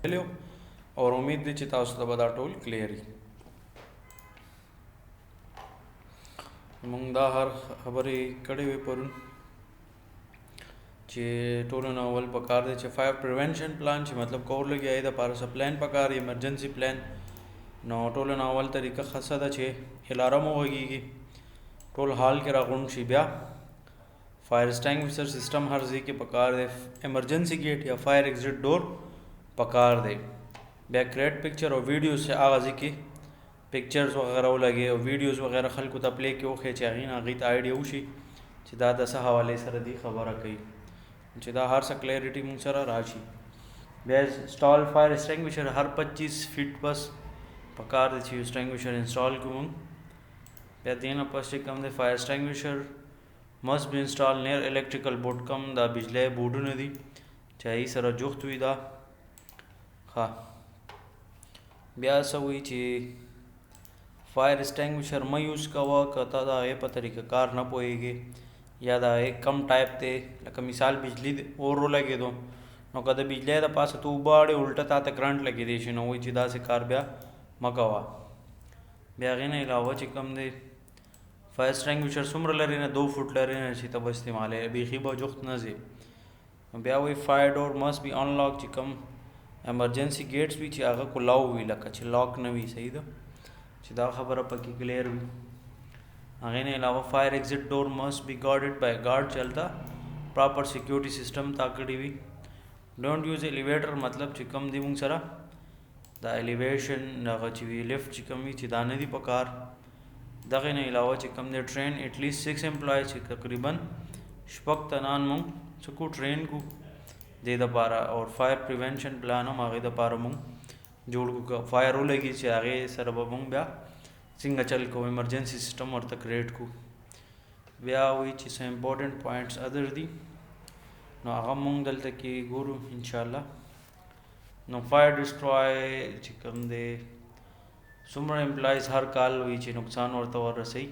ویلو اور امید دی چې تاسو ته به دا ټول کلیر وي. موږ دا هر خبرې کړې وې پرون چې ټولو نه اول پکار دی چې فایر پریونشن پلان چې مطلب کور لګي د پاره څه پلان پکار ایمرجنسي پلان. نو ټولو نه اول طریقه خاصه ده چې الارم وغږیږي ټول حال کې راغونډ شي. بیا fire extinguisher system her ځای کې پکار دی. ایمرجنسی گیټ یا फायर ایگزٹ ډور پکار دی. بیا کریٹ پکچر او ویډیوز چې هغه ځای کې پکچرز وغیرہ ولګي او ویډیوز وغیرہ خلکو ته پلی کې وخی چې هغې نه هغې ته آیډیا وشي چې دا د څه حوالې سره دی خبره کوي چې دا هر څه کلیئرټي مونږ سره راشي. بیا انسټال فایر ایکسټنګویشر هر 25 فیټ بس پکار دی چې ایکسټنګویشر انسټال کوم. بیا دې نه پس چې کوم دی فایر ایکسټنګویشر must be installed near electrical board کم دا بجلی بورډونه دي چې هغې سره جوخت وي. دا ښه بیا څه وایي چې فایر ایکسټنګویشر مه یوز کوه که ته د هغې په طریقه کار نه پوهېږې یا د هغې کم ټایپ دی. لکه مثال بجلی اور ولګېدو نو که د بجلی د پاسه ته اوبه اړې الټه تا ته کرنټ لګېدی شي نو وایي چې داسې کار بیا مه کوه. بیا هغې نه علاوه چې کوم دی فایر ایکسټنګویشر څومره لري نه 2 فوټ لري نه چې ته به استعمالوې بیخي به جوخت نه ځي. بیا وایي فایر ډور مست بي انلاک چې کوم ایمرجنسي گیټس وي چې هغه کلاو وي لکه چې لاک نه وي. صحیح ده چې دا خبره پکې کلیر وي. هغې نه علاوه فایر ایگزٹ ډور مست بي ګارډډ بای ګارډ چې هلته پراپر سیکیورټي سسټم تا کړی وي. ډونټ یوز ایلیویټر مطلب چې کوم دی مونږ سره دا ایلیویشن هغه چې وي لفټ چې کوم وي چې دا نه دي پکار. دغه نه علاوه چې کوم دی ټرین ایټلیسټ 6 امپلایز چې تقریبا شپږ تنان مونږ څه کو ټرین کو دې دپاره اور فایر پریونشن پلان هم هغې دپاره مونږ جوړ کو. فایر ولګي چې هغې سره به مونږ بیا څنګه چل کوو ایمرجنسي سسټم ورته کریټ کو. بیا وایي چې څه امپورټنټ پوینټس ادر دي نو هغه مونږ دلته کې ګورو انشاءالله. نو فایر ډسټرای چې کوم دی څومره امپلایز هر کال وي چې نقصان ورته ورسوي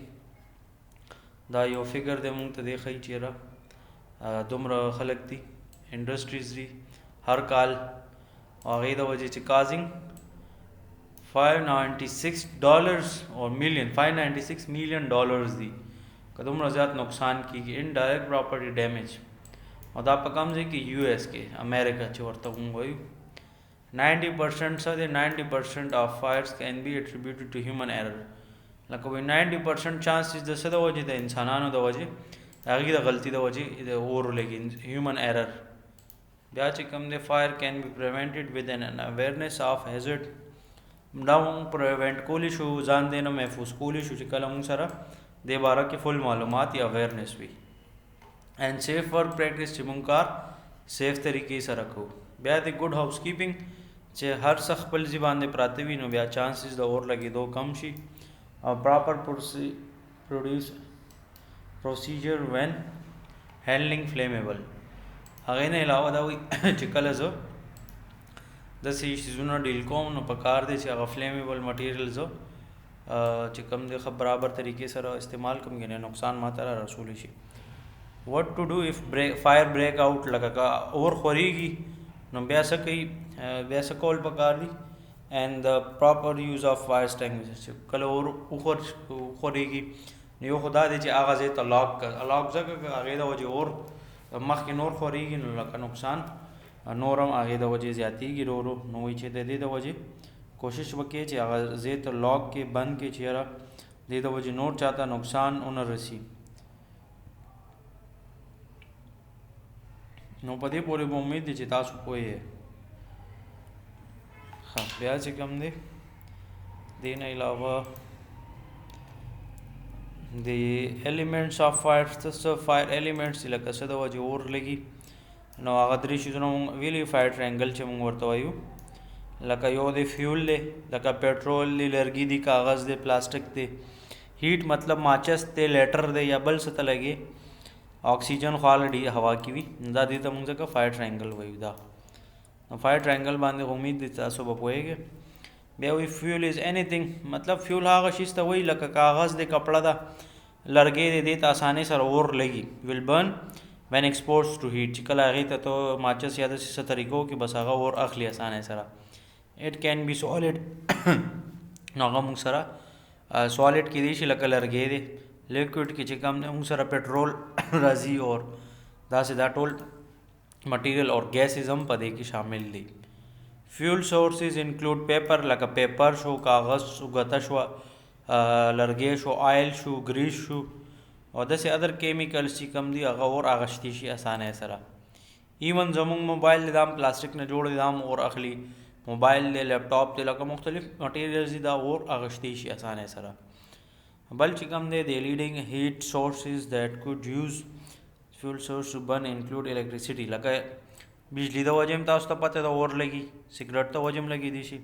دا یو فګر دی مونږ ته دی ښیي چېرې دومره خلک دي انډسټریز دي هر کال هغې د وجې چې کازنګ $596 اور ملین $596 million دي که دومره زیات نقصان کېږي انډایرکټ پراپرټي ډیمیج او دا په کوم ځای کې یو ایس کې امریکا چې ورته مونږ وایو. 90% څه دی 90% of fires can be attributed to human error. لکه وایي 90% chances د څه د وجې د انسانانو د وجې هغې د غلطي د وجې د اور ولګي هیومن ایرر. بیا چې کوم دی فایر کین بي پریونټډ ود ان اویرنیس آف هیزرډ دا مونږ پریونټ کولی شو ځان دی نه محفوظ کولی شو چې کله مونږ سره دې باره کې فل معلومات یا اویرنیس وي. اینڈ سیف ورک پریکټس چې مونږ کار سیف طریقې سره کوو. بیا د ګډ هاوس کیپینګ چې هر څه خپل ځای باندې پراته وي نو بیا چانسز د اور لګېدو کم شي. او پراپر پروسیجر وین هینډلینګ فلیمیبل. هغې نه علاوه دا وایي چې کله زه داسې شیزونه ډیل کوم نو پکار دی چې هغه فلیمیبل مټیریل زه چې کوم دی ښه برابر طریقې سره استعمال کوم یعنې نقصان ماته را رسولی شي. وټ ټو ډو اف فایر بریک آؤٹ لکه که اور خورېږي نو بیا څه کوي بیا څه کول پکار دي اینڈ د پراپر یوز آف فایر ایکسټنګویشر چې کله اور وخورېږي نو یو خو دا دی چې هغه ځای ته لاک ځکه که هغې د وجې اور مخکې نور خورېږي نو لکه نقصان نور هم هغې د وجې زیاتېږي ورو ورو. نو وایي چې د دې د وجې کوشش وکړئ چې هغه ځای ته لاک کې بند کې چې یاره دې د وجې نور چاته نقصان ونه رسي. نو په دې پورې به امید دی چې تاسو پوه یې. ښه بیا چې کوم دی دې نه علاوه د ایلیمنټس آف فایر څه فایر ایلیمنټس لکه څه د وجې اور لګي نو هغه درې شیزونه مونږ ویلي فایر ټرینګل چې مونږ ورته وایو لکه یو دی فیول دی لکه پیټرول دی لرګي دی کاغذ دی پلاسټک دی. هیټ مطلب ماچس دی لیټر دی یا بل څه ته لګي اکسیجن خو آلریډي هوا کې وي دا دې ته مونږ ځکه فایر ټرینګل وایو. دا نو فایر ټرینګل باندې امید دی تاسو به پوهېږئ. بیا وایي فیول از انیثینګ مطلب فیول هغه شیز ته وایي لکه کاغذ دی کپړه ده لرګی دی دې ته اسانۍ سره اور لګي will burn وین ایکسپوز ټو هیټ چې کله هغې ته تو ماچس یا داسې څه طریقو کې بس هغه اور اخلي اسانه سره. اټ کین بی سالډ نو هغه موږ سره سالډ کېدی شي لکه لرګی دی. لیکوډ کې چې کوم دی موږ سره پټرول راځي اور داسې دا ټول مټیریل اور ګیسز هم په دې کې شامل دي. فیول سورسز انکلوډ پیپر لکه پیپر شو، کاغذ شو، ګته شو، لرګی شو، آیل شو، گریس شو او داسې ادر کیمیکلز چې کوم دي هغه اور اغشتی شي اسانه سره. ایون زموږ موبایل دی دا هم پلاستیک نه جوړ دی، دا هم اور اخلي. موبایل دی، لیپټاپ دی، لکه مختلف مټیریلز دي دا اور اغشتی شي اسانه سره. بل چې کوم دی د لیډینګ هیټ سورسز دیٹ کوډ یوز فیول سورس ټو برن انکلوډ الیکټریسټي لکه بجلی د وجه هم تاسو ته پته ده اور لګي، سګرټ ته وجه هم لګېدی شي،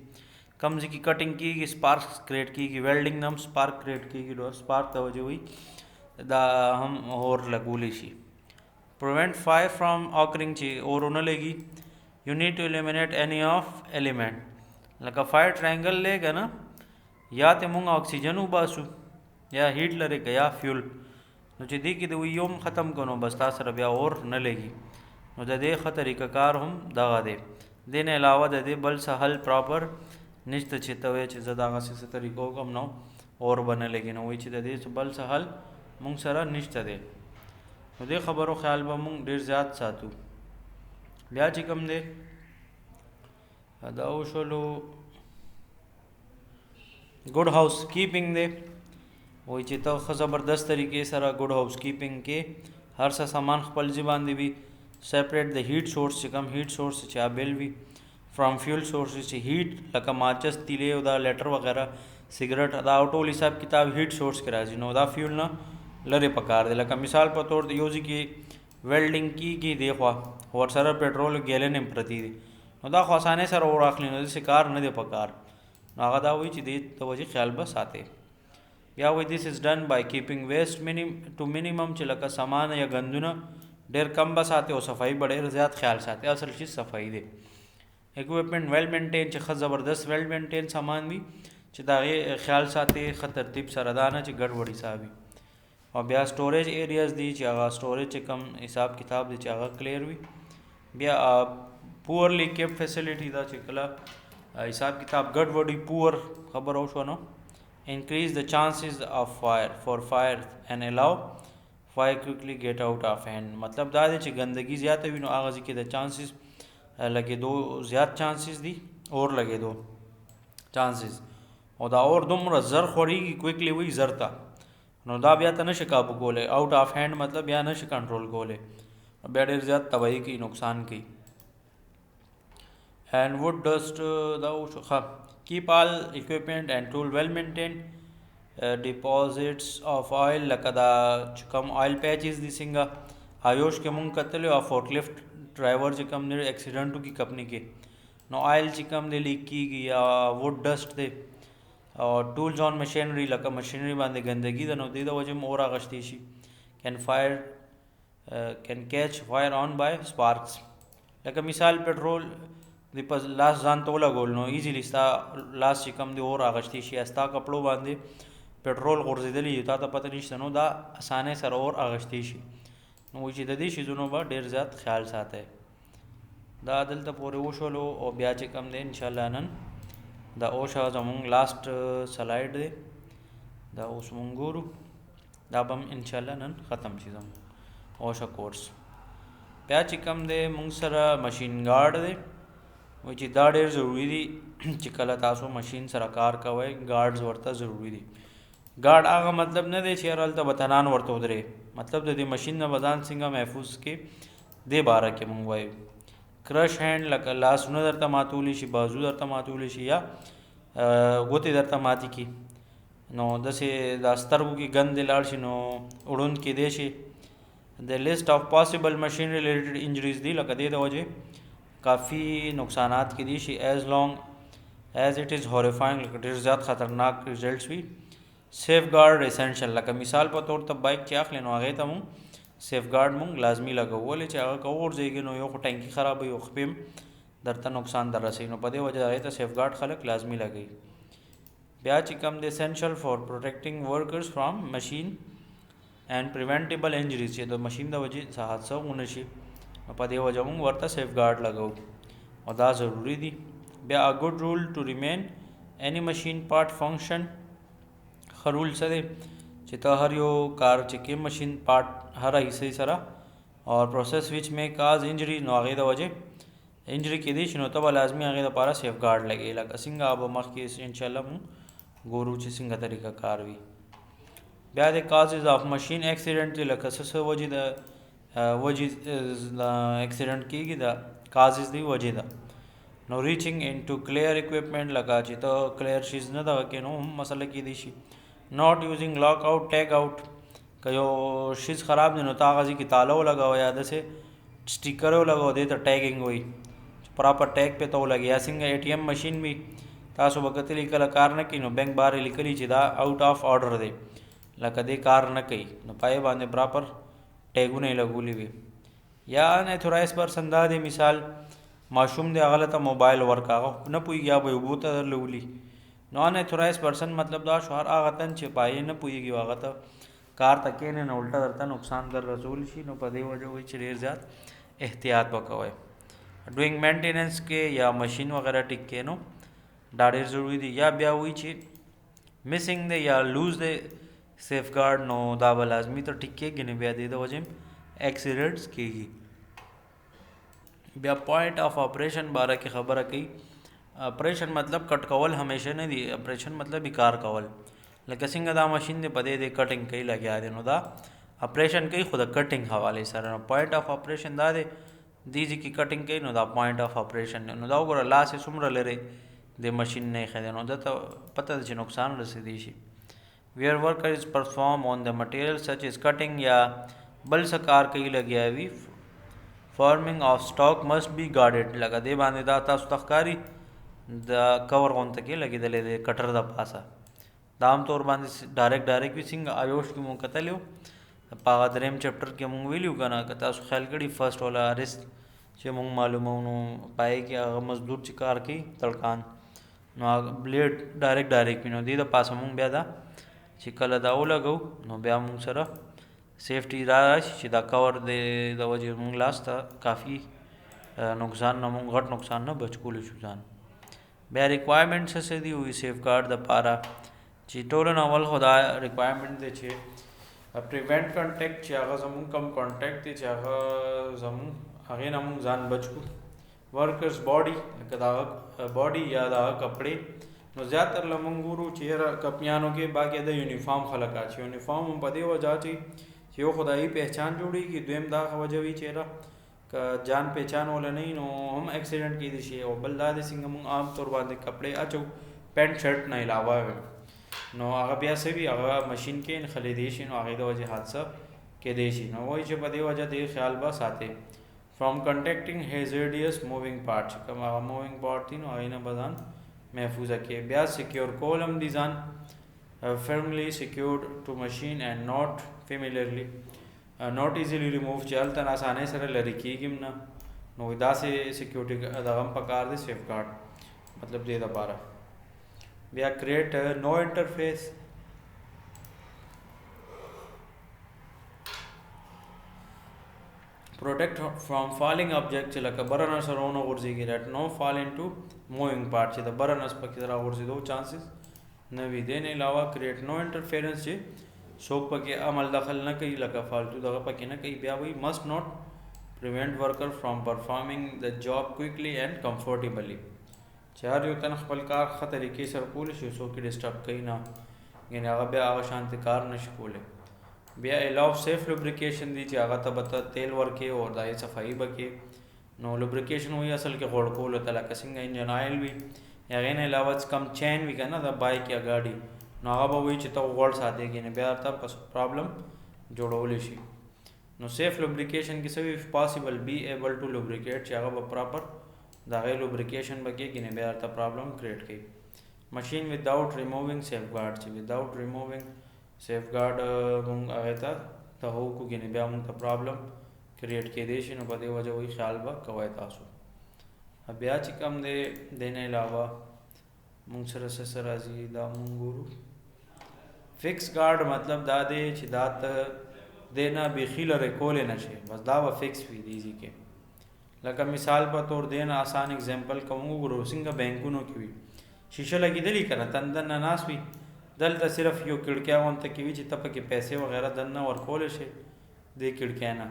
کم ځای کې کټینګ کېږي سپارکس کریټ کېږي، ویلډینګ نه هم سپارک کریټ کېږي، نو سپارک ته وجه وي دا هم اور لګولی شي. پروینټ فایر فرام اکرنګ چې اور ونه لګي یو نیډ ټو الیمینیټ اینی آف ایلیمنٹ لکه فایر ټرینګل لګه نه یا ته مونږ اکسیجن وباسو یا هیټ لري که یا فیول، نو چې دې کې د یو هم ختم کړو بس تا سره بیا اور نه لګي. نو د دې ښه طریقه کار هم دغه دی. دې نه علاوه د دې بل څه حل پراپر نشته چې ته وایې چې زه دغسې څه طریقو کوم نو اور به نه لګي، نو وایي چې د دې بل څه حل مونږ سره نشته دی. نو دې خبرو خیال به مونږ ډېر زیات ساتو. بیا چې کوم دی دا وشولو ګډ هاوس کیپینګ دی، وایي چې ته ښه زبردست طریقې سره ګډ هاوس کیپینګ کې هر څه سامان خپل ځای باندې وي. سیپریټ د هیټ سورس چې کوم هیټ سورس چې بیل وي فرام فیول سورسز چې هیټ لکه ماچس، تیلې او دا لیټر وغیره سګرټ دا ټول حساب کتاب هیټ سورس کې راځي، نو دا فیول نه لرې پکار دی. لکه مثال په طور د یو ځای کې ویلډینګ کېږي دی خوا ورسره پټرول ګیلن هم پرتې دي، نو دا خو اسانۍ سره اور اخلي، نو داسې کار نه دی پکار. نو هغه دا وایي چې دې د وجې خیال به ساتې. بیا وایي دیس از ډن بای کیپینګ ویسٹ ټو منیمم چې لکه سامان یا ګندونه ډېر کم به ساتي او صفایي به ډېر زیات خیال ساتي. اصل چیز صفایي دی. اکوپمنټ ویل مینټین چې ښه زبردست ویل مینټین سامان وي چې د هغې خیال ساتي ښه ترتیب سره، دا نه چې ګډوډ حساب وي. او بیا سټوریج ایریاز دي چې هغه سټوریج چې کم حساب کتاب دی چې هغه کلیر وي. بیا پورلی کیپ فیسیلیټي دا چې کله حساب کتاب ګډوډ وي پور خبره وشوه نو increase the chances of fire and allow fire quickly get out of hand. مطلب دا دی چې ګندګي زیاته وي نو هغه ځای کې د چانسز لګېدو زیات چانسز دي، اور لګېدو چانسز، او دا اور دومره زر خورېږي کویکلی وي زر ته، نو دا بیا ته نشي کابو کولی. آؤٹ آف هینډ مطلب بیا نشي کنټرول کولی، بیا ډېر زیات تباهي کوي، نقصان کوي. and wood dust دا وشو. keep all equipment and tool well maintained. deposits of oil لکه دا چې کوم آیل پیچز دي څنګه آیوش کې مونږ کتلی او فورکلفټ ډرایور چې کوم دی ایکسیډنټو کې کپنی کې نو آیل چې کوم دی لیک کېږي یا ووډ ډسټ دی او ټولز آن مشینری لکه مشینری باندې ګندګي ده، نو دې د وجې هم اور اغشتی شي. can catch fire on by sparks. لکه مثال پټرول دی په لاس ځان ته ولګول نو ایزیلی ستا لاس چې کوم دی اور اغشتی شي، ستا کپړو باندې پټرول غورځېدلی تا ته پته نشته، نو دا اسانۍ سره اور اغشتی شي. نو وایي چې د دې شیزونو به ډېر زیات خیال ساتئ. دا دلته پورې وشولو او بیا چې کوم دی انشاءالله نن دا اوشه زمونږ لاست سلایډ دی، دا اوس مونږ ګورو، دا به هم انشاءالله نن ختم شي زمونږ اوشه کورس. بیا چې کوم دی مونږ سره مشین ګارډ دی، وایي چې دا ډېر ضروري دي چې کله تاسو مشین سره کار کوئ ګارډز ورته ضروري دي. ګارډ هغه مطلب نه دی چې هر هلته به تنان ورته ودرې، مطلب د دې مشین نه به ځان څنګه محفوظ کې دې باره کې مونږ وایو. کرش هینډ لکه لاسونه درته ماتولی شي، بازو درته ماتولی شي یا ګوتې درته ماتې کړي، نو داسې دا سترګو کې ګند دې لاړ شي نو اړون کېدی شي. د لیسټ آف پاسبل مشین ریلیټډ انجریز دي، لکه دې د وجې کافی نقصانات کېدی شي ایز لانګ ایز اٹ از هورفاینګ، لکه ډېر زیات خطرناک ریزلټس وي. سیف ګارډ اسینشل، لکه مثال په طور ته بایک چې اخلي نو هغې ته مونږ سیف ګارډ مونږ لازمي لګوو، ولې چې هغه که وغورځېږي نو یو خو ټینکي خرابوي او خپې هم درته نقصان در رسوي، نو په دې وجه هغې ته سیف ګارډ خلک لازمي لګوي. بیا چې کوم دی اسینشل فار پروټیکټینګ ورکرز فرام مشین and preventable injuries چې د ماشین د وجې څخه حادثه ونه شي نو په دې وجه موږ ورته سیف ګارډ لګو او دا ضروری دي. بیا ا ګډ رول ټو ریمین any machine part function ښه رول څه دی چې ته هر یو کار چې کوم ماشین پارټ هر حصې سره اور پروسیس وچ میں کاز انجری نو هغې د وجې انجری کېدی شي نو ته به لازمي هغې دپاره سیف ګارډ لګې لکه څنګه به مخکې انشاءالله مونږ ګورو چې څنګه طریقه کار وي. بیا د کازز آف ماشین اکسیډنټ دی لکه څه وجې د اکسیډنټ کېږي د کازز دی وجې ده نو ریچنګ انټو کلیر اکوپمنټ لکه چې ته کلیر شیز نه دغه کې نو هم مسله کېدی شي. ناٹ یوزنګ لاک آؤٹ ټیګ آؤٹ که یو شیز خراب دی نو ته هغه ځای کې تاله ولګوه یا داسې سټیکر ولګوه دې ته ټیګینګ وایي پراپر ټیګ پې ته ولګي. یا څنګه اے ټي ایم مشین وي تاسو به کتلی کله کار نه کوي نو بینک بار یې لیکلي چې دا آؤٹ آف آرډر دی لکه دې کار نه کوي نو پای باندې پراپر ټیګونه یې لګولي وي. یا انایتورایز پرسن دا دی مثال ماشوم دی هغه ته موبایل ورکړه هغه نه پوهېږي یا به یې اوبو ته درلولي نو انایتورایز پرسن مطلب دا شو هر هغه تن چې پای نه پوهېږي هغه ته کار ته کښېنې نو الټه درته نقصان در رسول شي نو په دې وجه وایي چې ډېر زیات احتیاط به کوئ. ډوینګ مینټیننس کې یا مشین وغیرہ ټیک کې نو دا ډېر ضروري دي. یا بیا وایي چې مسنګ دی یا لوز دی سیف ګارډ نو دا به لازمي ته ټیک کېږي نه بیا دې د وجې ایکسیډنټس کېږي. بیا پوائنټ آف آپریشن باره کې خبره کوي. آپریشن مطلب کټ کول همیشه نه دی آپریشن مطلب یې کار کول لکه څنګه دا ماشین دی په دې کټینګ کوي لګیا دی نو دا آپریشن کوي خو د کټینګ حوالې سره نو پوائنټ آف آپریشن دا دی دې ځای کې کټینګ کوي نو دا پوائنټ آف آپریشن نو دا وګوره لاس یې څومره لرې د ماشین نه ایښی دی نو ده ته پته ده چې نقصان رسېدی شي. ویر ورکر از پرفارم آن د مټیریل سچ از کټینګ یا بل څه کار کوي لګیا وي فارمنګ آف سټاک مسټ بی ګارډډ لکه دې باندې دا تاسو ته ښکاري د کور غونته کې لګېدلی دی کټر د پاسه دا عام طور باندې ډایرکټ وي څنګه آیوش کې مونږ کتلی وو په هغه دریم چپټر کې مونږ ویلي وو که نه که تاسو خیال کړي فرسټ والا ارست چې مونږ معلوموو نو پای کې هغه مزدور چې کار کوي تړکان نو هغه بلیډ ډایرکټ وي نو دې د پاسه مونږ بیا دا چې کله دا ولګو نو بیا مونږ سره سیفټي را راشي چې دا کور د وجې مونږ لاس ته کافي نقصان نه مونږ غټ نقصان نه بچ کولی شو ځان. بیا ریکوایرمنټس څه دي وي سیف ګارډ دپاره چې ټولو نه اول خو دا ریکوایرمنټ دی چې پریوینټ کانټیکټ چې هغه زمونږ کم کانټیکټ دی چې هغه زمونږ هغې نه مونږ ځان بچ کړو. ورکرز باډي لکه د هغه باډي یا د هغه کپړې نو زیاتر له مونږ ګورو چې یاره کپیانو کې باقاعده یونیفارم خلک اچوي یونیفارم هم په دې وجه اچوي چې یو خدایي پہچان جوړېږي دویم دا وجه وي چې یاره که جان پہچان ولا نه نو هم اکسیډنټ کېدی شي او بل دا دی څنګه مونږ عام طور باندې کپړې اچو پینټ شرټ نه علاوه نو هغه بیا څه وي هغه مشین کې نښلېدی شي نو هغې د وجې حادثه کېدی شي نو وایي چې په دې وجه دې خیال به ساتئ. فرام کنټیکټینګ هیزرډیس مووینګ پارټ چې کوم هغه مووینګ پارټ دي نو هغې نه به ځان محفوظه کړي. بیا سیکیور کول هم دي ځان firmly secured to machine and not familiarly not easily removed چې هلته نه اسانۍ سره لرې کېږي هم نه نو داسې سیکیورټي دغه هم پکار دی سیف ګارډ مطلب دې دپاره. بیا کریټ نو انټرفیس protect from falling object چې لکه برنر سره ونه غورځېږي that no fall into moving part چې د برنرس پکې را غورځېدو چانسز نه وي. دې نه علاوه کریټ نو انټرفیرنس چې څوک پکې عمل دخل نه کوي لکه فالتو دغه پکې نه کوي. بیا وایي must not prevent worker from performing the job quickly and comfortably چې هر یو تن خپل کار ښه طریقې سره کولی شي څوک یې ډسټرب کوي نه یعنې هغه بیا هغه شانتې کار نشي کولی. بیا الاو سیف لوبریکیشن دی چې هغه ته به ته تیل ورکې او دا یې صفایي به کې نو لوبریکیشن وایي اصل کې غوړ کولو ته لکه څنګه انجن آیل وي هغې نه علاوه کم چین وي که نه د بایک یا ګاډي نو هغه به وایي چې ته غوړ ساتېږي نه بیا ته پرابلم جوړولی شي. نو سیف لوبریکیشن کې څه وي پاسبل بی ایبل ټو لوبریکیټ چې هغه به پراپر د هغې لوبریکیشن به کېږي نه بیا ته پرابلم کریټ کوي. مشین وداؤټ ریمووینګ سیف ګارډ چې وداؤټ ریمووینګ سیف ګارډ مونږ هغې ته دغه وکړو ګینې بیا مونږ ته پرابلم کریټ کېدی شي نو په دې وجه وایي خیال به کوئ تاسو. بیا چې کوم دی دې نه علاوه مونږ سره څه راځي دا مونږ ګورو. فکس ګارډ مطلب دا دی چې دا ته دې نه بیخي لرې کولی نه شي، بس دا به فکس وي دیزي کې. لکه مثال په طور دې نه آسان اگزامپل کوم وګورو څنګه بینکونو کې وي شیشه لګېدلي که نه تندن نه ناست وي، دلته صرف یو کړکیا غونته کې وي چې ته پکې پیسې وغیره دننه ورکولی شي دې کړکیا نه.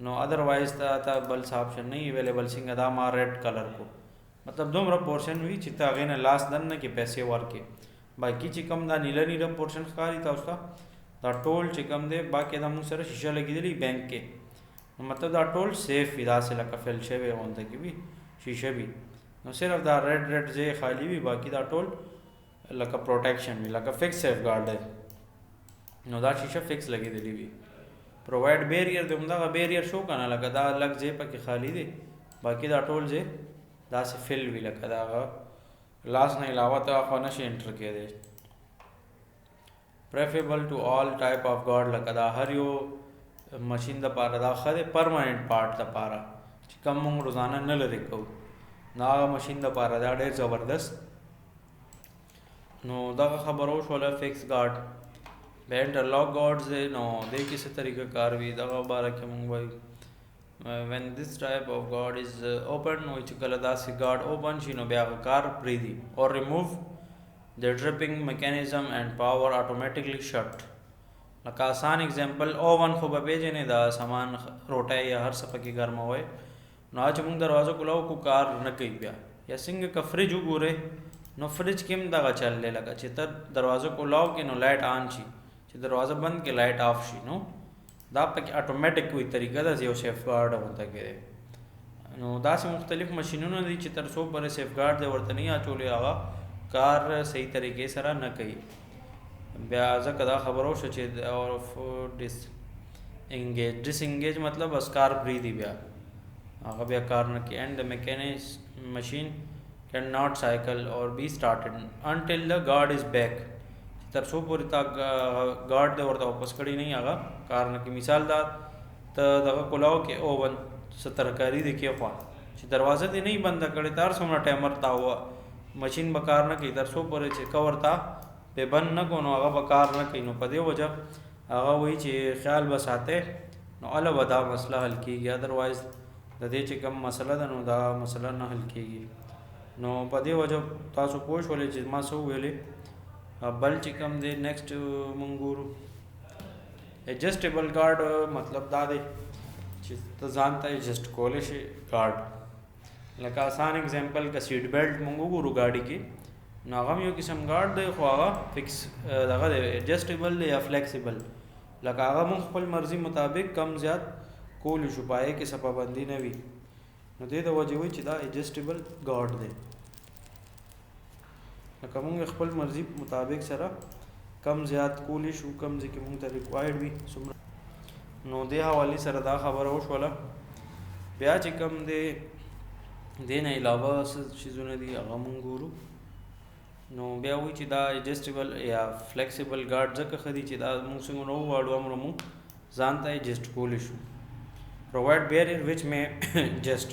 نو ادروایز ته بل څه آپشن نه اویلیبل. څنګه دا ما ریډ کلر کو مطلب دومره پورشن وي چې ته هغې نه لاس دننه کې پیسې ورکې. باقي چې کوم دا نیله نیله پورشن ښکاري تاسو ته دا ټول چې کوم دی باقي دا موږ سره شیشه لګېدلي بینک کې، نو مطلب دا ټول سیف وي، داسې لکه فیل شوی غونته کې وي شیشه وي. نو صرف دا ریډ ځای خالی وي، باقي دا ټول لکه پروټیکشن وي، لکه فکس سیف ګارډ دی. نو دا شیشه فکس لګېدلي وي. پرووایډ بیریر دی همدغه بیریر شو که نه، لکه دا لږ ځای پکې خالی دی، باقي دا ټول ځای داسې فل وي لکه د هغه لاس نه علاوه ته خو نشي انټر کېدی. پریفریبل ټو آل ټایپ آف ګارډ لکه دا هر یو مشین دپاره دا ښه دی پرماننټ پارټ دپاره چې کوم موږ روزانه نه لرې کوو، نو هغه مشین دپاره دا ډېر زبردست. نو دغه خبره وشوله فکس ګارډ. بیا انټرلاک ګارډز دی، نو دې کې څه طریقه کار وي دغه باره کې موږ وایو. when this type of guard is open نو چې کله داسې ګارډ اوپن شي نو بیا هغه کار پرېږدي or remove the dripping mechanism and power automatically shut. لکه آسان اگزامپل اوون خو به پیژنې دا سامان روټۍ یا هر څه پکې ګرموئ، نو چې موږ دروازه کولاو کو کار نه کوي بیا. یا څنګه که فریج وګورئ نو فریج کې هم دغه چل دی، لکه چې ته دروازه کولاو کې نو لایټ آن شي، چې دروازه بند کې لایټ آف شي، نو دا پکې اټومیټک کوئی طریقه ده یو سیف ګارډ غونته کې دی. نو داسې مختلف مشینونه دي چې تر څو پورې سیف ګارډ دی ورته نه اچولی هغه کار صحیح طریقې سره نه کوي. بیا ځکه دا خبره وشوه چې ډس انګیج مطلب بس کار پرېږدي بیا هغه بیا کار نه کوي. اینڈ د مشین کین ناٹ سایکل اور بی سٹارټډ انټل د ګارډ از بیک، تر څو پورې تا ګارډ دی ورته واپس کړی نه هغه کار نه کوي. مثال دا ته دغه کولاو کې اوون څه ترکاري دی کېخوا چې دروازه دې نه بنده کړې ته هر څومره ټایمر تا وه مشین به کار نه کوي، تر څو پورې چې کور تا پې بند نه کړو نو هغه به کار نه کوي. نو په دې وجه هغه وایي چې خیال به ساتئ نو هله به دا مسله حل کېږي، ادروایز د دې چې کوم مسله ده نو دا مسله نه حل کېږي. نو په دې وجه تاسو پوه شولې چې ما څه وویلې. بل چې کوم دی نیکسټ مونږ ګورو ایڈجسټیبل ګارډ، مطلب دا دی چې ته ځان ته ایڈجسټ کولی شي ګارډ. لکه آسان اگزامپل که سیټ بیلټ مونږ وګورو ګاډي کې نو هغه هم یو قسم ګارډ دی، خو هغه فکس دغه دی ایڈجسټیبل دی یا فلیکسیبل، لکه هغه مونږ خپل مرضي مطابق کم زیات کولی شو، پایې کې څه پابندي نه وي. نو دې د وجې وایي چې دا ایڈجسټیبل ګارډ دی، لکه مونږ خپل مرضي مطابق سره کم زیات کولی شو، کم ځای کې مونږ ته ریکوایرډ وي څومره. نو دې حوالې سره دا خبره وشوله. بیا چې کوم دی دې نه علاوه څه چیزونه دي هغه مونږ ګورو. نو بیا وایي چې دا ایڈجسټیبل یا فلیکسیبل ګارډ ځکه ښه دي چې دا مونږ څنګه نه وغواړو هغومره مونږ ځان ته ایڈجسټ کولی شو. پرووایډ بیریر وچ مې ایڈجسټ،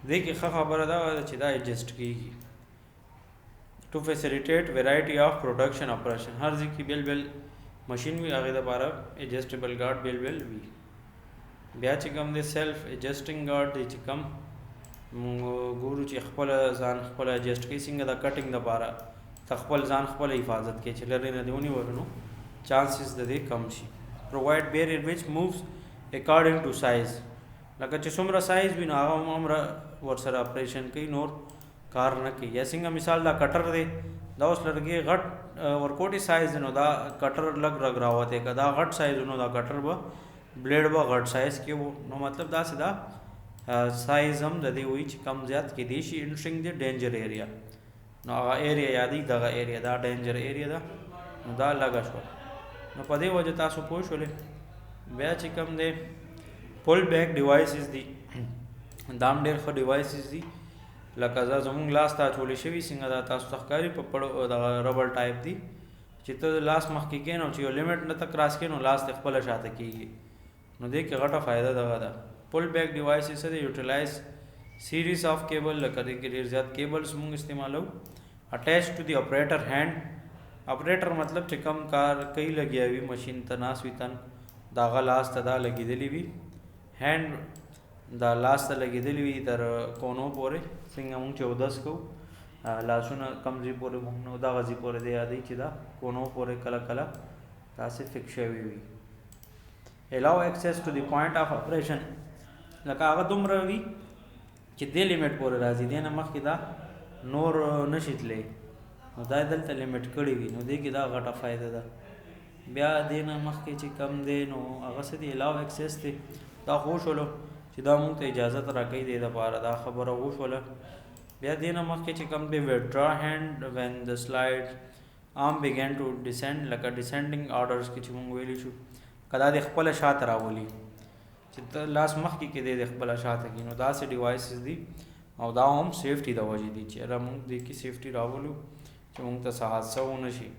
دې کې ښه خبره دا ده چې دا ایڈجسټ کېږي. ټو فیسیلیټیټ ویرایټي آف پروډکشن اپریشن، هر ځای کې بیل بیل مشین وي هغې دپاره ایڈجسټیبل ګارډ بیل بیل وي. بیا چې کوم دی سیلف ایڈجسټینګ ګارډ دی چې کوم مونږ ګورو چې خپله ځان خپله ایڈجسټ کوي، څنګه د کټینګ دپاره ته خپل ځان خپله حفاظت کوي چې لرې نه دې ونیولو نو چانسز د دې کم شي. پرووایډ بیریر وچ مووز اکارډنګ ټو سایز، لکه چې څومره سایز وي نو هغه هومره ورسره اپریشن کوي، نور کار نه کوي. یا څنګه مثال دا کټر دی دا اوس لرګي غټ ورکوټي سایز دی نو دا کټر لږ رګ راوتی، که دا غټ سایز نو دا کټر به بلیډ به غټ سایز کې وو. نو مطلب داسې دا سایز هم د دې وایي چې کم زیات کېدی شي. انټرسټینګ دی ډینجر ایریا، نو هغه ایریا یادي دغه ایریا دا ډینجر ایریا ده نو دا لږه شوه. نو په دې وجه تاسو پوه شولې. بیا چې کوم دی پول بیک ډیوایسز دي، دا هم ډېر ښه ډیوایسز دي، لکه دا زمونږ لاس ته اچولی شوي څنګه دا تاسو ته ښکاري په پړو دغه ربړ ټایپ دي چې ته لاس مخکې کښې نو چې یو لیمټ نه ته کراس کړې نو لاس ته خپله شاته کېږي. نو دې کې غټه فایده دغه ده. پول بیک ډیوایسز څه دی؟ یوټیلایز سیریز آف کیبل، لکه دې کې ډېر زیات کیبلز مونږ استعمالو. اٹیچ ټو دی اپریټر هینډ، اپریټر مطلب چې کم کار کوي لګیا وي مشین ته ناست وي تن دا هغه لاس ته دا لګېدلې وي هینډ دا لاس ته لګېدلې وي تر کونو پورې څنګه مونږ چې اودس کوو لاسونه کم ځای پورې مونږ نو دغه ځای پورې دی یادوي چې دا کونو پورې کله کله داسې فکس شوي وي. allow access to the point of operation لکه هغه دومره وي چې دې لیمټ پورې راځي دې نه مخکې دا نور نشي تللی نو دا دلته لیمټ کړی وي نو دې کې دا غټه فایده ده. بیا دې نه مخکې چې کم دی نو هغه څه دی allow access دی دا خو شولو چې دا مونږ ته اجازت راکوي دې دپاره دا خبره وشوله. بیا دې نه مخکې چې کم دی withdraw hand when the slide arm began to descend لکه descending orders کې چې مونږ ویلی شو که دا د خپله شاته راولي چې ته لاس مخکې کې دی د خپله شاته کې نو داسې ډیوایسز دي او دا هم سیفټي د وجې دي چې یاره مونږ دې کې سیفټي راولو چې مونږ ته څه حادثه ونه شي.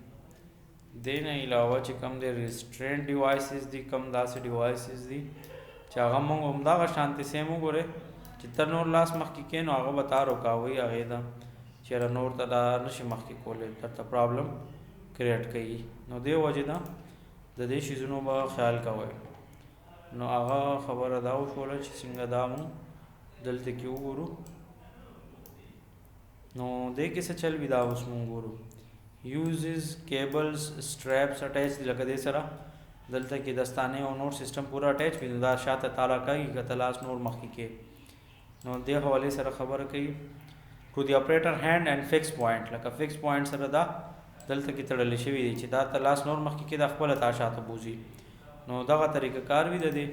دې نه علاوه چې کم دی ریسټرینټ ډیوایسز دي کم داسې ډیوایسز دي چې هغه مونږ همدغه شانتې سیم وګورئ چې ته نور لاس مخکې کې نو هغه به تا روکاوي هغې ته چې یاره نور ته دا نشي مخکې کولی درته پرابلم کریټ کوي نو دې وجې نه د دې شیزونو به خیال کوئ. نو هغه خبره دا وشوله چې څنګه دا مونږ دلته کې وګورو نو دې کې څه چل وي دا اوس مونږ ګورو uses cables straps attached لکه دې سره دلته کې دستانې او نور سیستم پورا اٹیچ وي نو دا شاته تالا کوي که ته لاس نور مخکې کې نو دې حوالې سره خبره کوي to the operator hand and fixed point لکه fixed point سره دا دلته کې تړلې شوي دي چې دا ته لاس نور مخکې کې دا خپله تا شاته بوځي نو دغه طریقه کار وي د دې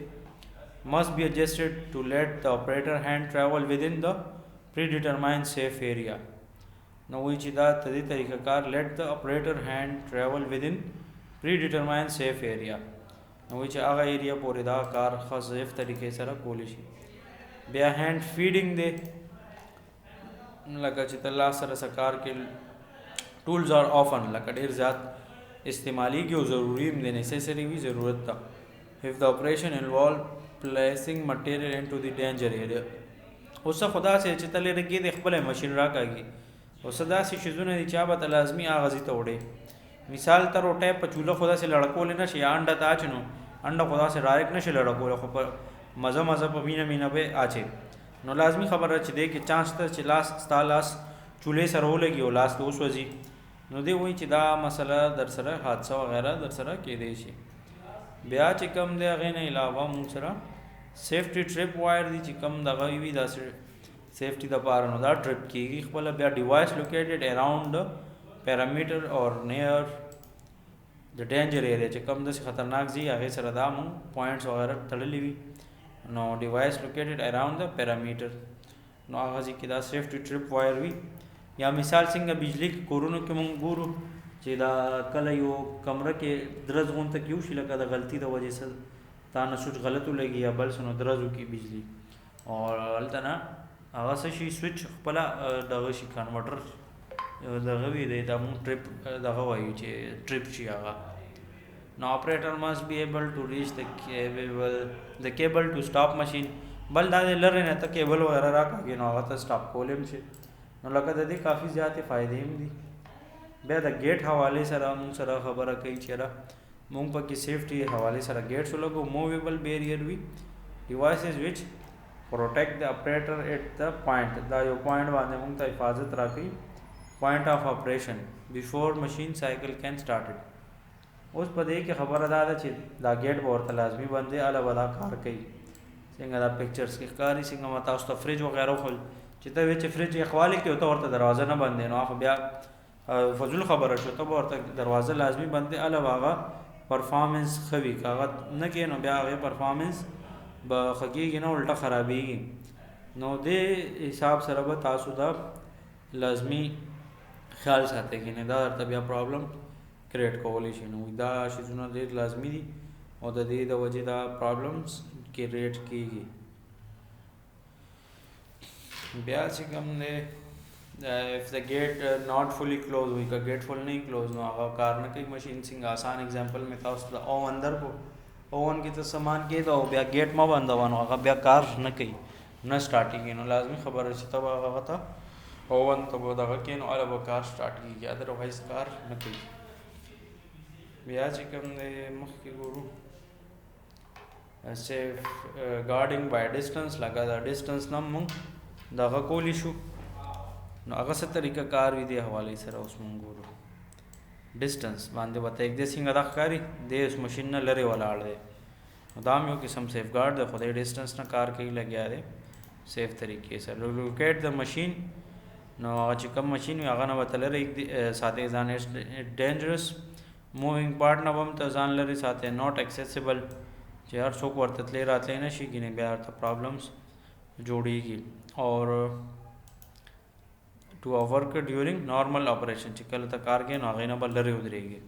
must be adjusted to let the operator hand travel within the predetermined safe area نو وایي چې دا د دې طریقه کار let the operator hand travel within predetermined safe area نو وایي چې هغه ایریا پورې دا کار ښه سیف طریقې سره کولی شي. بیا هینډ فیډینګ دی لکه چې ته لاس سره څه کار کې ټولز آر آفن لکه ډېر زیات استعمالیږي او ضروري هم دی نیسیسري وي ضرورت ته if the operation involve placing material into the danger area اوس خدا سي چې ته لري کې د خپل ماشين راکاږي اوس دا سي شیزونه دي چې به لازمي اغازي ته وړي مثال ته روټه په چوله خدا سي لړکول نه شي انډه تا چنو انډه خدا سي ډایرکټ نشي لړکول خو په مزه په مینه به اچي نو لازمی خبره چې دی کې چانس ته چې لاس ستا لاس چولې سره ولګي او لاس ته وسوځي نو دی وایي چې دا مسله در سره حادثه وغیره در سره کېدی شي. بیا چې کم دی هغې نه علاوه مونږ سره سیفټي ټرپ وایر دی چې کم دغه وي داسې سیفټي دپاره نو دا ټرپ کېږي خپله. بیا ډیوایس لوکیټډ اراؤنډ پیرامیټر اور نیئر د ډینجر ایریا چې کم داسې خطرناک ځي هغې سره دا مونږ پوینټس وغیره تړلي وي نو ډیوایس لوکیټډ اراؤنډ د پیرامیټر نو هغه ځای کې دا سیفټي ټرپ وایر وي. یا مثال څنګه بجلی کې کورونو کې مونږ ګورو چې دا کله یو کمره کې درز غونته کې وشي لکه د غلطي د وجې سره تا نه سوچ غلط ولګي یا بل څه نو درز وکړي بجلی او هلته نه هغه څه شي سوچ خپله دغه شي کنورټر دغه وي دی دا مونږ ټرپ دغه وایو چې ټرپ شي هغه نو operator must be able to reach the cable to stop machine بل دا لري نه ته کیبل وغیرہ راکاږي نو هغه ته سټاپ کولم شي نو لکه د دې کافي زیاتې فائدې هم دي. بیا د گیټ حوالې سره مونږ سره خبره کوي چې مونږ پکې سیفټي حوالې سره گیټس ولګو موویبل بیریئر وي ډیوایسز وچ پروټیکټ د اپریټر ایٹ د پوینټ دا یو پوینټ باندې مونږ ته حفاظت راکوي پوینټ آف اپریشن بیفور مشین سایکل کین سٹارټډ. اوس په دې کې خبره دا ده چې دا گیټ به ورته لازمي باندې اله به دا کار کوي څنګه دا پکچرز کې ښکاري څنګه ما تاسو ته فریج وغیره وښول چې ته وایې چې فریج یخوالی کې ته ورته دروازه نه بندې نو خو بیا فضول خبره شو ته به ورته دروازه لازمي بندې اله به هغه پرفارمنس ښه وي که هغه نه کوې نو بیا هغې پرفارمنس به ښه کېږي نه الټه خرابېږي نو دې حساب سره به تاسو دا لازمي خیال ساتئ کې نه دا درته بیا پرابلم کریټ کولی شي نو دا شیزونه ډېر لازمي دي او د دې د وجې دا پرابلمس کریټ کېږي. بیا چې کوم دی if the gate not fully closed وي که گیټ فل نه کلوز نو هغه کار نه کوي مشین څنګه آسان اگزامپل مې تاسو ته اوون درکو اوون کې ته سامان کېده او بیا گیټ مه بندوه نو هغه بیا کار نه کوي نه سټارټېږي نو لازمي خبره چې ته به هغه ته اوون ته به دغه کښې نو هله به کار سټارټ کېږي ادروایز کار نه کوي. بیا چې کوم دی مخکې ګورو safe guarding bye ډسټنس لکه دا ډسټنس نه مونږ دغه کولی شو نو هغه څه طریقه کار وي د حوالې سره اوس مونږ ګورو ډسټنس باندې وته یک د څنګه د ښکاری د اوس ماشین نه لري ولاړ دی نو دا یو قسم سیف ګارد د خدای ډسټنس نه کار کوي لګیا دی سیف طریقې سره لوکیټ د ماشین نو هغه چې کوم ماشین وي هغه نه وته لري ساته ځان ډینجرس مووینګ پارت نه هم ته ځان لري ساته ناٹ ایکسیسیبل چې هر څوک ورته تللی راتلی نه شي ګینې بیا ورته پرابلمس جوړیږي اور ټو ورک ډیورینګ نارمل اپریشن چې کله ته کار کوي نو هغې نه به لرې ودرېږي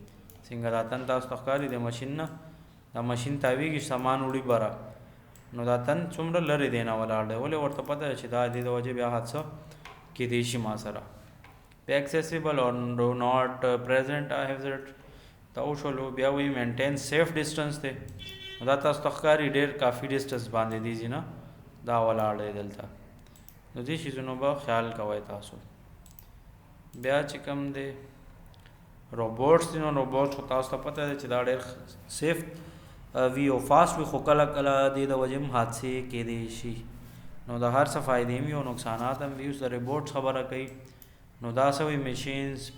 څنګه دا تن تاسو ته ښکاري د ماشین نه دا ماشین تاویږي سامان وړي بره نو دا تن څومره لرې دی نه ولاړ دی ولې ورته پته ده چې دا د دې د وجې بیا حادثه کیدی شي ما سره بیا اکسیسیبل اور ناٹ پریزنټ هیزارډ دا وشولو بیا وایي مینټین سیف ډسټنس دی دا تاسو ته ښکاري ډېر کافي ډسټنس باندې دی ځي نه دا ولاړ دی دلته نو دې شیزونو به خیال کوئ تاسو بیا چې کوم دی روبوټس دي نو روبوټس خو تاسو ته پته دی چې دا ډېر سیف وي او فاسټ وي خو کله کله دې د وجې هم حادثې کیدی شي نو د هر څه فایدې هم وي او نقصانات هم وي اوس د روبوټس خبره کوي نو دا څه وي مشینز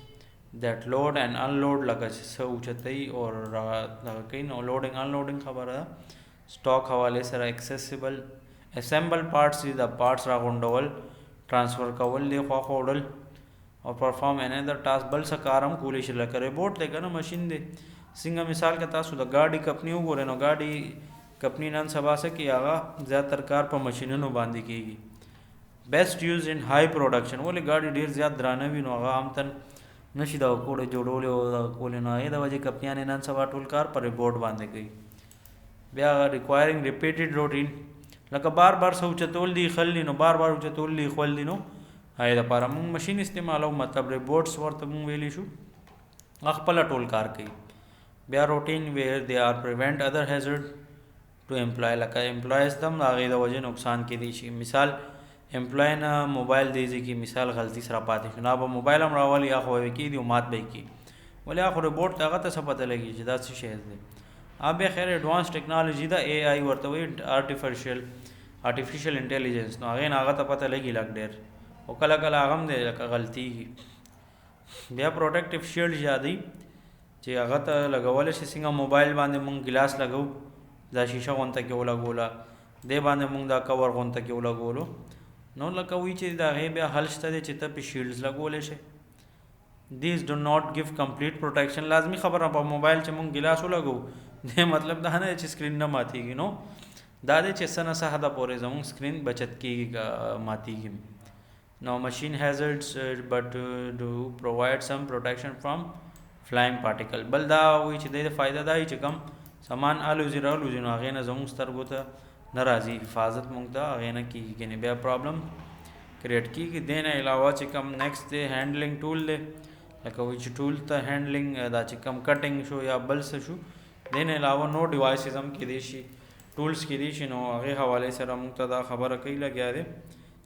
that load and unload لکه چې څه اوچتوي اور دغه کوي نو لوډینګ انلوډینګ خبره ده سټاک حوالې سره اکسیسیبل اسمبل پارټس دي د پارټس راغونډول ټرانسفر کول دی خواخوا وړل او پرفارم انیدر ټاسک بل څه کار هم کولی شي لکه روبوټ دی که نه مشین دی څنګه مثال که تاسو د ګاډي کمپني وګورئ نو ګاډي کمپني نن سبا څه کوي هغه زیاتر کار په مشینونو باندې کیږي بیسټ یوز ان های پروډکشن ولې ګاډي ډېر زیات درانه وي نو هغه عامتن نشي دا کوډ جوړولې او دا کولې نو هغې د وجې کمپنیانې نن سبا ټول کار په ریبوټ باندې کوي بیا ریکوایرینګ ریپیټډ روټین لکه بار بار څه اوچتول دي خل دي نو بار بار اوچتول دي خول دي نو هغې دپاره مونږ مشین استعمالو مطلب ریبوټس ورته مونږ ویلی شو هغه خپله ټول کار کوي بیا روټین ویر دی آر پریوینټ ادر هیزارډ ټو امپلای لکه امپلایز ته هم د هغې د وجې نقصان کیدی شي مثال امپلای نه موبایل دیږي کې مثال غلطي سره پاتې شو نو به موبایل هم راولي یا خو به کېږي او مات به یې کړي ولې هغه خو روبوټ ته هغه ته څه پته لګي چې دا څه شی دی بیا خیر ایډوانس ټیکنالوژي ده اے آی ورته وایي آرټیفیشل انټیلیجنس نو هغې نه هغه ته پته لګي لږ ډېر او کله کله هغه هم دی لکه غلطیږي بیا پروټیکټیو شیلډ یادوي چې هغه ته لګولی شي څنګه موبایل باندې مونږ ګلاس لګو دا شیشه غونته کې ولګوله دې باندې مونږ دا کور غونته کې ولګولو نو لکه وایي چې د هغې بیا حل شته دی چې ته پې شیلډز لګولی شي دیز ډو ناٹ ګیو کمپلیټ پروټیکشن لازمي خبره په موبایل چې مونږ ګلاس ولګو دې مطلب دا نه دی چې سکرین نه ماتېږي نو دا دی چې څه نه څه حده پورې زموږ سکرین بچت کېږي ماتېږي نو مشین هیزارډس بټ ډو پرووایډ سم پروټیکشن فرام فلاینګ پارټیکل بل دا وایي چې د فایده دا وي چې کم سامان الوزي راولوزي نو هغې نه زموږ سترګو ته نه راځي حفاظت مونږ ته هغې نه کېږي یعنې بیا پرابلم کریټ کېږي دې نه علاوه چې کم نیکسټ دی هینډلنګ ټول دی لکه وایي چې ټول ته هینډلنګ دا چې کم کټنګ شو یا بل څه شو دې نه علاوه نو ډیوایسز هم کېدی شي ټولس کېدی شي نو هغې حوالې سره مونږ ته دا خبره کوي لګیا دی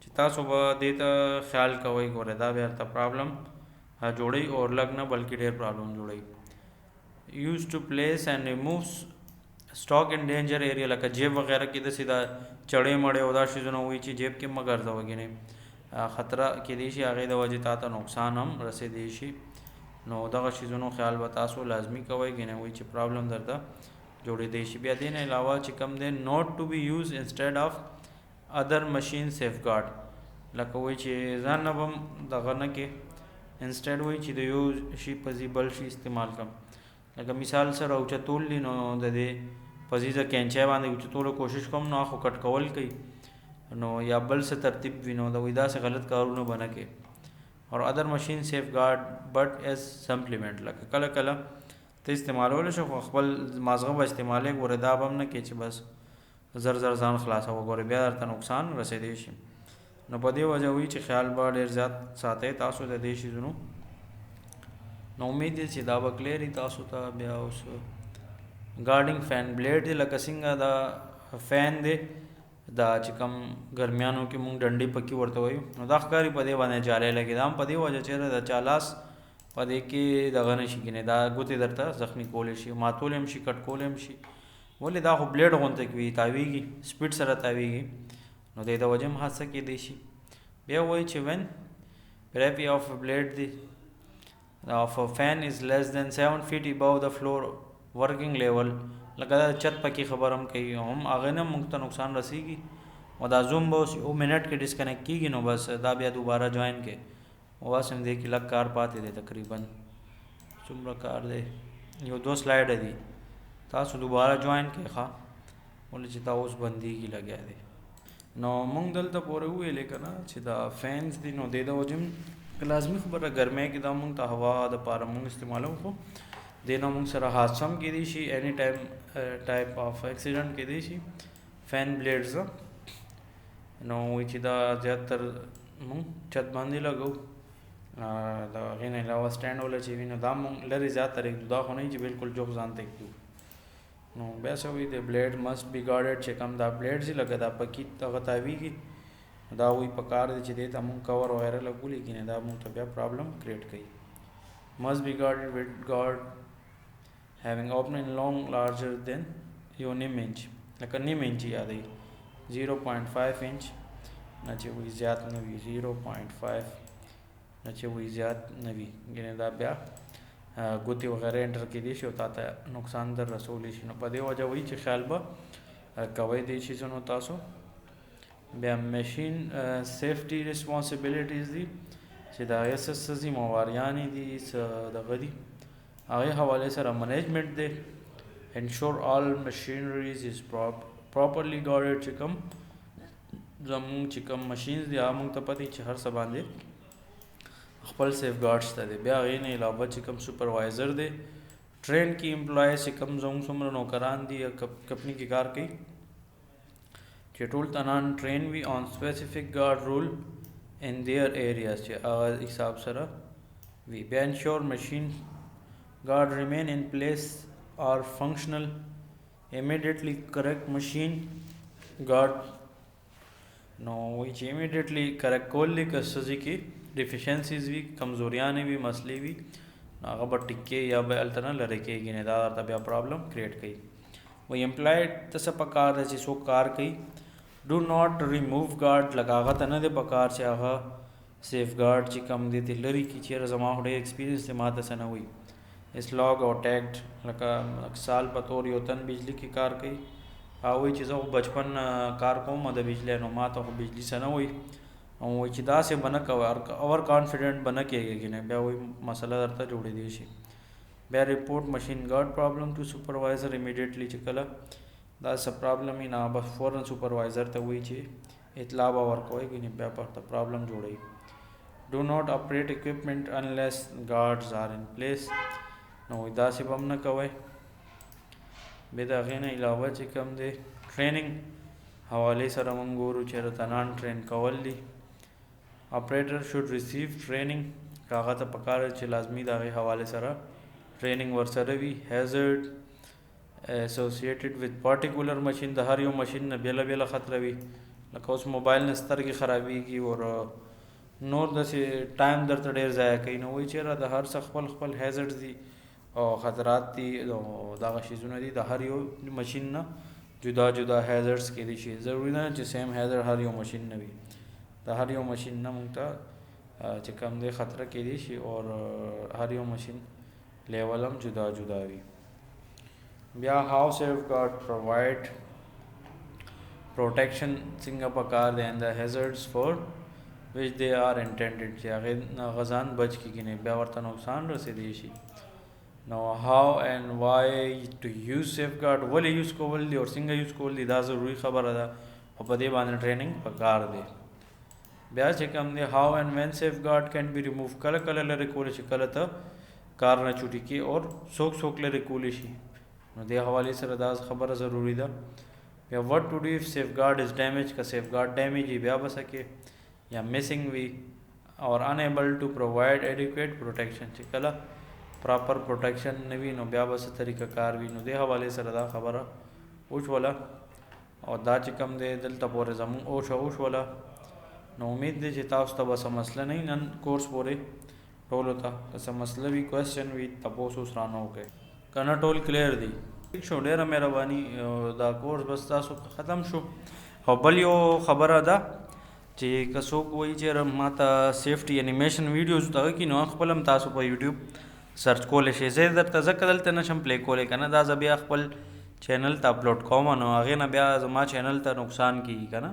چې تاسو به دې ته خیال کوئ ګورئ دا بیا ورته پرابلم جوړوي اور لږ نه بلکې ډېر پرابلم جوړوي یوز ټو پلیس اینڈ ریمووس سټاک ان ډینجر ایریا لکه جیب وغیرہ کې داسې دا چړې مړې او دا شیزونه وایي چې جیب کې مه ګرځوه ګینې خطره کیدی شي هغې د وجې تا ته نقصان هم رسېدی شي نو دغه شیزونو خیال به تاسو لازمي کوئ ګینې وایي چې پرابلم درته جوړېدی شي بیا دې نه علاوه چې کوم دی نوٹ ټو بی یوز انسټیډ آف ادر مشین سیف ګارډ لکه وایي چې ځان نه به هم دغه نه کې انسټیډ وایي چې د یو شي په ځای بل شي استعمال کړم لکه مثال سره اوچتول دي نو د دې په ځای کینچی باندې اوچتولو کوشش کوم نو خو کټ کول کوي نو یا بل څه ترتیب وي نو د وایي داسې غلط کارونه به نه کوي اور ادر مشین سیف ګارډ بټ ایز سپلیمنټ لکه کله کله ته استعمالولی شو خو خپل مازغه به استعمالې ګورې دا به هم نه کوي چې بس زر زر ځان خلاصوه ګورې بیا درته نقصان رسېدی شي نو په دې وجه وایي چې خیال به ډېر زیات ساتئ تاسو د دې شیزونو نو امید دی چې دا به کلیر تاسو ته بیا اوس ګارډینګ فین بلیډ دی لکه څنګه دا فین دی دا چې کوم ګرمیانو کې مونږ ډنډې پکې ورته وایو نو دا ښکاري په دې باندې جالۍ لګي دا هم په دې وجه چېرې د چا لاس په دې کې دغه نه شي کینې دا ګوتې درته زخمي کولی شي ماتولی هم شي کټ کولی هم شي ولې دا خو بلیډ غونته کوي تاویږي سپیډ سره تاویږي نو د وجه هم حادثه کېدی شي. بیا وایي چې when gravity of a blade of a fan is less than 7 feet above the floor working level لکه دا چت پکې خبر هم کوي هم هغه نه موږ ته نقصان رسیږي او دا زوم به اوس 1 منټ کې ډسکنیکټ کېږي نو بس دا بیا دوباره جوائن کې اوس هم دې کې لږ کار پاتې دی تقریبا څومره کار دی یو 2 سلایډ دي تاسو دوباره جوائن کې ښه ولې چې دا اوس بندېږي لګیا دی. نو موږ دلته پورې وویلې که نه چې دا فینس دي نو دې د وجې لازمي خبره ګرمۍ کې دا موږ ته هوا دپاره موږ استعمالوو خو دې نه موږ سره حادثه هم کېدی شي اني ټایپ آف اکسیډنټ کېدی شي فین بلیډز نو وایي چې دا زیاتر موږ چت باندې لګو د هغې نه علاوه سټینډ والا چې وي نو دا موږ لرې زیاتره ږدو دا خو نه چې بالکل جوخ ځان ته ږدو. نو بیا څه وایي د بلیډ مسټ بي ګارډډ چې کوم دا بلیډ چې لکه دا پکې هغه تاویږي دا وایي په کار دی چې دې ته موږ کور وغیره لګو لیکن دا موږ ته بیا پرابلم کریټ کوي. مسټ بي ګارډډ وِد ګارډ having opening long larger than یو نیم انچ لکه نیم انچ یادوي 0.5 انچ نه چې وایي زیات نه وي 0.5 نه چې وایي زیات نه وي یعنې دا بیا ګوتې وغیره انټر کېدی شي او تا ته نقصان در رسولی شي نو په دې وجه وایي چې خیال به کوئ دې چیزونو تاسو. بیا مشین سیفټي ریسپانسبلیټیز دي چې د هغې څه ذمهواریانې دي څه دغه دي هغې حوالې سره منیجمنټ دی انشور آل مشینریز از پراپرلی ګارډډ چې کوم زمونږ چې کوم مشینز دي هغه موږ ته پته چې هر څه باندې خپل سیف ګارډ شته دی. بیا هغې نه علاوه چې کوم سپروایزر دی ټرین کې امپلایز چې کوم زموږ څومره نوکران دي یا کمپني کې کار کوي چې ټول تنان ټرین وي آن سپیسیفک ګارډ رول ان دیئر ایریاز چې هغه حساب سره وي. بیا انشور مشین ګارډ ریمین ان پلیس آر فنکشنل immediately correct machine guard نو وایي چې immediately correct کول دي که څه ځای کې ډیفیشنسیز وي کمزوریانې وي مسلې وي نو هغه به ټیک کې یا به هلته نه لرې کېږي نه دا درته بیا پرابلم کریټ کوي. وایي امپلای ته څه پکار ده چې څوک کار کوي ډو ناٹ ریموو ګارډ لکه هغه ته نه دی پکار چې هغه سیف ګارډ چې کم دی ته لرې کړي چېرې زما خو ډېر ایکسپیرینس دی ما ته څه نه وایي اس لاګ او ټیګډ لکه مثال په طور یو تن بجلی کې کار کوي هغه وایي چې زه خو بچپن کار کوم د بجلی نو ما ته خو بجلی څه نه وایي او وایي چې داسې به نه کوه اوور کانفیډنټ به نه کېږي که نه بیا وایي مسله درته جوړېدی شي. بیا ریپورټ مشین ګارډ پرابلم ټو سپروایزر امیډیټلی چې کله دا څه پرابلم وي نه بس فوراً سپروایزر ته وایي چې اطلاع به ورکوئ که نه بیا ورته پرابلم جوړوي. ډو ناٹ اپریټ اکوپمنٹ انلیس ګارډز آر ان پلیس نو داسې به هم نه کوئ. بیا د هغې نه علاوه چې کوم دی ټریننګ حوالې سره موږ ګورو چې تنان ټرین کول دي اپریټر شوډ ریسیو ټریننګ که هغه ته پکار چې لازمي د هغې حوالې سره ټریننګ ورسره وي. هیزرډ اسوسیټډ وذ پارټیکولر مشین د هر یو مشین نه بیله بیله خطره وي لکه اوس موبایل نه سترګې خرابېږي او نور داسې ټایم درته ډېر ضایع کوي نو وایي چېرې د هر څه خپل خپل هیزرډز دي او خطرات دي او دغه شیزونه دي د هر یو مشین نه جدا جدا هیزرډز کېدی شي ضروري نه چې سیم هیزرډ هر یو مشین نه وي د هر یو مشین نه موږ ته چې کوم دی خطره کېدی شي او هر یو مشین لیول هم جدا جدا وي. بیا هاو سیف ګارډ پرووایډ پروټیکشن څنګه پکار دی ان د هیزرډز فور وچ دے آر انټینډډ چې هغې نه غزان بچ کېږي نه بیا ورته نقصان رسېدی شي. نو هاو اینڈ وای ټو یوز سیف ګارډ ولې یوز کول دي او څنګه یوز کول دي دا ضروري خبره ده او په دې باندې ټریننګ پکار دی. بیا چې کوم دی هاو اینڈ وین سیف ګارډ کین بي ریموو کله کله لرې کولی شي کله ته کار نه چوټي کې اور څوک څوک لرې کولی شي نو دې حوالې سره دا خبره ضروري ده. بیا وٹ ټو ډو اف سیف ګارډ از ډیمیج که سیف ګارډ ډیمیج وي بیا به څه کې یا مسنګ وي اور انیبل ټو پرووایډ ایډیکویټ پروټیکشن چې کله پراپر پروټیکشن نه وي نو بیا به څه طریقه کار وي نو دې حوالې سره دا خبره وشوله او دا چې کوم دی دلته پورې زموږ وشوله نو امید دی چې تاسو ته به څه مسله نه وي نن کورس پورې ټولو ته که څه مسله وي کوېسچن وي تپوس اوس رانه وکړئ که نه ټول کلیر دي. ټیک شو، ډېره مهرباني. دا کورس بس تاسو ختم شو. او بل یو خبره ده چې که څوک وایي چې ما ته سیفټي انیمیشن ویډیوز دغه کې، نو خپل هم تاسو په یوټیوب سرچ کولی شئ. زه درته ځکه دلته نشم پلی کولی که نه، دا زه بیا خپل چینل ته اپلوډ کوم، نو هغې نه بیا زما چینل ته نقصان کېږي که نه.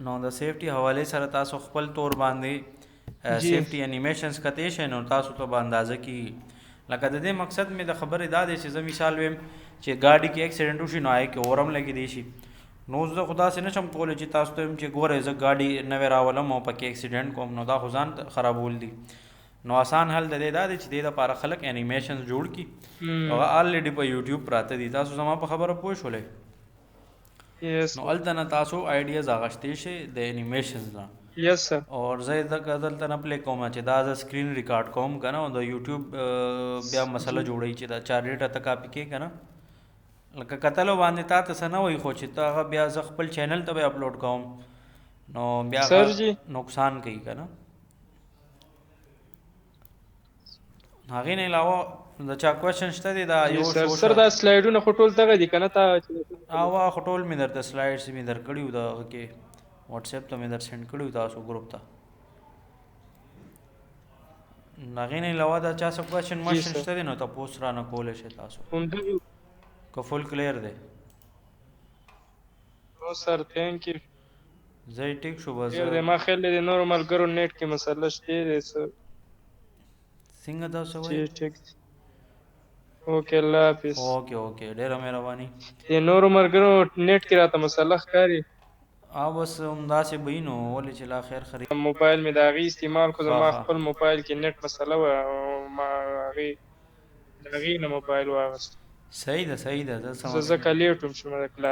نو د سیفټي حوالې سره تاسو خپل طور باندې سیفټي انیمیشنز کتی شئ، نو تاسو ته به اندازه کېږي. لکه د دې مقصد مې د خبرې دا دی چې زه مثال ویم چې ګاډي کې اکسیډنټ وشي، نو هغې کې اور هم لګېدی شي. نو زه خو داسې نشم کولی چې تاسو ته ویم چې ګورئ زه ګاډي نوې راولم او پکې اکسیډنټ کوم، نو دا خو ځان خرابول دي. نو آسان حل د دې دا دی چې دې دپاره خلک انیمیشنز جوړ کړي، هغه آلریډي په یوټیوب پراته دي. تاسو زما په خبره پوه شولئ؟ نو هلته نه تاسو آیډیاز اخیستی شئ د انیمیشنز نه. یس سر. اور زه دلته نه پلی کوم چې دا زه سکرین ریکارډ کوم که نه، او د یوټیوب بیا مسله جوړوي چې دا 4 ډیټه ته کاپي کې که نه. لکه کتلو باندې تا ته څه نه وایي، خو چې ته هغه بیا زه خپل چینل ته به اپلوډ کوم، نو بیا هغه نقصان کوي که نه. هغې نه علاوه د چا کوېشن شته دی؟ دا یو سر دا سلایډونه خو ټول دغه دي که نه؟ تا خو ټول مې درته سلایډس مې درکړي وو، د هغه کې واټساپ ته مې در سینډ کړي وو تاسو ګروپ ته. هغې نه علاوه دا چا څه کوېشن ماشن شته دی، نو تپوس رانه کولی شئ تاسو که فل کلیر دی. نو سر تھینک یو. ځای ټیک شو. بس ما خیال دی د نورو ملګرو نیټ کې مسله شته دی څه. څنګه تاسو وایي؟ ټیک. اوکې الله حافظ. اوکې ډېره مهرباني. د نورو ملګرو نیټ کې راته مسله ښکاري. بس همداسې به وي، نو ولې چې لا خیر خري. موبایل مې د هغې استعمال کو، زما خپل موبایل کې نیټ مسله وه، ما د هغې نه موبایل واخیست. صحیح ده. زه ځکه لیټ وم شوم د کلاس.